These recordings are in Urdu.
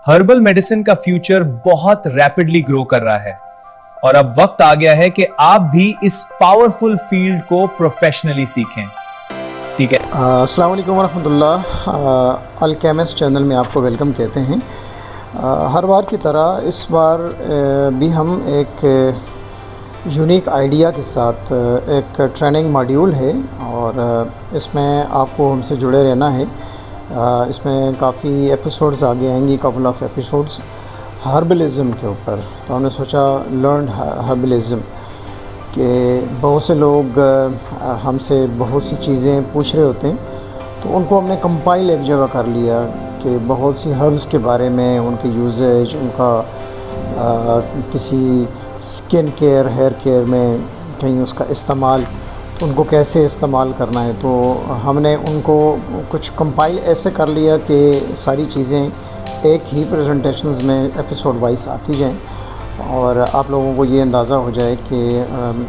ہربل میڈیسن کا فیوچر بہت ریپڈلی گرو کر رہا ہے اور اب وقت آ گیا ہے کہ آپ بھی اس پاورفل فیلڈ کو پروفیشنلی سیکھیں. ٹھیک ہے. السلام علیکم ورحمۃ اللہ. الکیمسٹ چینل میں آپ کو ویلکم کہتے ہیں. ہر بار کی طرح اس بار بھی ہم ایک یونیک آئیڈیا کے ساتھ ایک ٹریننگ ماڈیول ہے اور اس میں آپ کو ہم سے جڑے رہنا ہے. اس میں کافی ایپیسوڈز آگے آئیں گی, کپل آف ایپیسوڈز ہربلزم کے اوپر. تو ہم نے سوچا لرن ہربلزم کہ بہت سے لوگ ہم سے بہت سی چیزیں پوچھ رہے ہوتے ہیں, تو ان کو ہم نے کمپائل ایک جگہ کر لیا کہ بہت سی ہربس کے بارے میں, ان کے یوزیج, ان کا کسی سکن کیئر, ہیئر کیئر میں کہیں اس کا استعمال, تو ان کو کیسے استعمال کرنا ہے. تو ہم نے ان کو کچھ کمپائل ایسے کر لیا کہ ساری چیزیں ایک ہی پریزنٹیشنز میں ایپیسوڈ وائز آتی جائیں اور آپ لوگوں کو یہ اندازہ ہو جائے کہ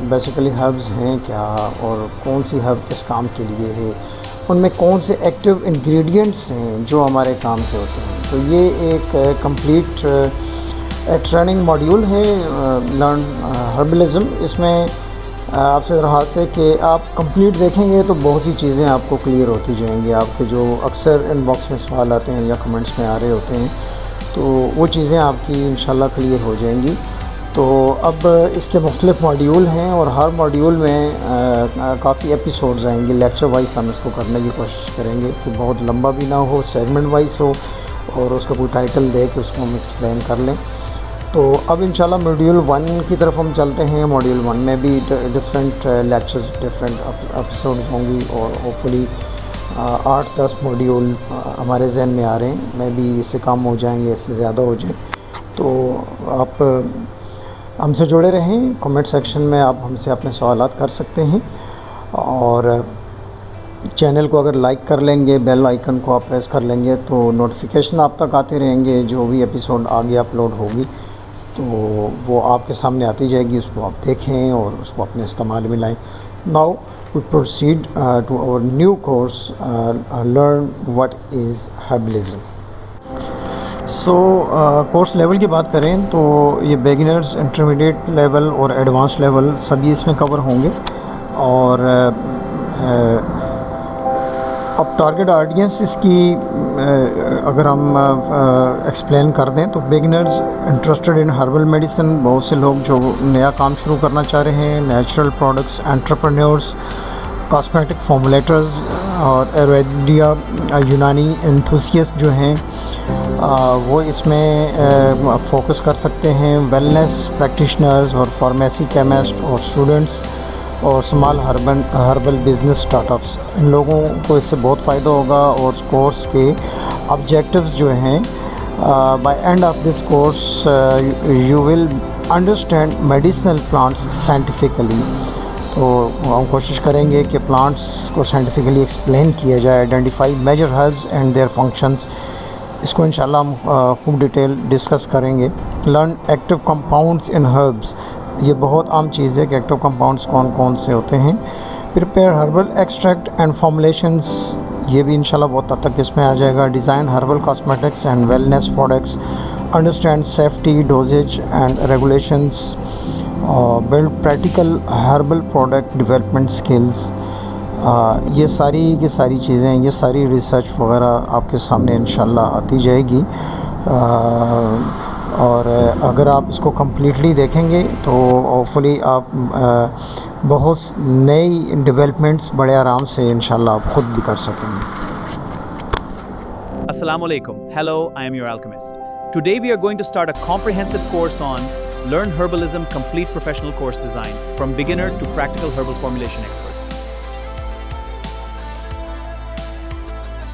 بیسیکلی ہربز ہیں کیا اور کون سی ہرب کس کام کے لیے ہے, ان میں کون سے ایکٹیو انگریڈینٹس ہیں جو ہمارے کام کے ہوتے ہیں. تو یہ ایک کمپلیٹ ٹریننگ ماڈیول ہے لرن ہربلزم. اس میں آپ سے درخواست ہے کہ آپ کمپلیٹ دیکھیں گے تو بہت سی چیزیں آپ کو کلیئر ہوتی جائیں گی. آپ کے جو اکثر ان باکس میں سوال آتے ہیں یا کمنٹس میں آ رہے ہوتے ہیں, تو وہ چیزیں آپ کی انشاءاللہ کلیئر ہو جائیں گی. تو اب اس کے مختلف ماڈیول ہیں اور ہر ماڈیول میں کافی ایپیسوڈز آئیں گے. لیکچر وائز ہم اس کو کرنے کی کوشش کریں گے کہ بہت لمبا بھی نہ ہو, سیگمنٹ وائز ہو اور اس کا کوئی ٹائٹل دے کے اس کو ہم ایکسپلین کر لیں. تو اب انشاءاللہ موڈیول 1 کی طرف ہم چلتے ہیں. موڈیول 1 میں بھی ڈفرینٹ لیکچرز, ڈفرینٹ ایپیسوڈز ہوں گی اور ہوپفلی 8-10 موڈیول ہمارے ذہن میں آ رہے ہیں. میں بھی اس سے کم ہو جائیں گے, اس سے زیادہ ہو جائیں. تو آپ ہم سے جڑے رہیں. کمنٹ سیکشن میں آپ ہم سے اپنے سوالات کر سکتے ہیں اور چینل کو اگر لائک کر لیں گے, بیل آئیکن کو آپ پریس کر لیں گے تو نوٹیفیکیشن آپ تک آتے رہیں گے. جو بھی ایپیسوڈ آگے اپلوڈ ہوگی تو وہ آپ کے سامنے آتی جائے گی. اس کو آپ دیکھیں اور اس کو اپنے استعمال میں لائیں. Now we proceed to our new course learn what is herbalism. So course level کی بات کریں تو یہ بیگنرز, انٹرمیڈیٹ لیول اور ایڈوانس لیول سبھی اس میں کور ہوں گے. اور اب ٹارگیٹ آڈینس اس کی اگر ہم ایکسپلین کر دیں تو بیگنرز انٹرسٹڈ ان ہربل میڈیسن, بہت سے لوگ جو نیا کام شروع کرنا چاہ رہے ہیں, نیچرل پروڈکٹس انٹرپرینیورز, کاسمیٹک فارمولیٹرز اور ایرویدیا یونانی انتھوسیسٹ جو ہیں وہ اس میں فوکس کر سکتے ہیں. ویلنس پریکٹیشنرز اور فارمیسی کیمسٹ اور اسٹوڈنٹس اور small herbal business startups, ان لوگوں کو اس سے بہت فائدہ ہوگا. اور اس کورس کے آبجیکٹیوز جو ہیں, by and of this course you will understand medicinal plants scientifically. تو ہم کوشش کریں گے کہ پلانٹس کو سائنٹیفکلی ایکسپلین کیا جائے. Identify major herbs and their functions, اس کو انشاءاللہ ہم خوب ڈیٹیل ڈسکس کریں گے. Learn active compounds in herbs, یہ بہت عام چیز ہے کہ ایکٹیو کمپاؤنڈز کون کون سے ہوتے ہیں. Prepare herbal extract and formulations, یہ بھی انشاءاللہ بہت حد تک اس میں آ جائے گا. Design herbal cosmetics and wellness products, understand safety, dosage and regulations, build practical herbal product development skills. یہ ساری کی ساری چیزیں, یہ ساری ریسرچ وغیرہ آپ کے سامنے انشاءاللہ آتی جائے گی. اور اگر آپ اس کو کمپلیٹلی دیکھیں گے تو ہوپفلی آپ بہت نئی ڈیولپمنٹس بڑے آرام سے انشاءاللہ آپ خود بھی کر سکیں گے. Assalamu alaikum. Hello, I am your alchemist. Today we are going to start a comprehensive course on Learn Herbalism Complete Professional Course Design from beginner to practical herbal formulation expert.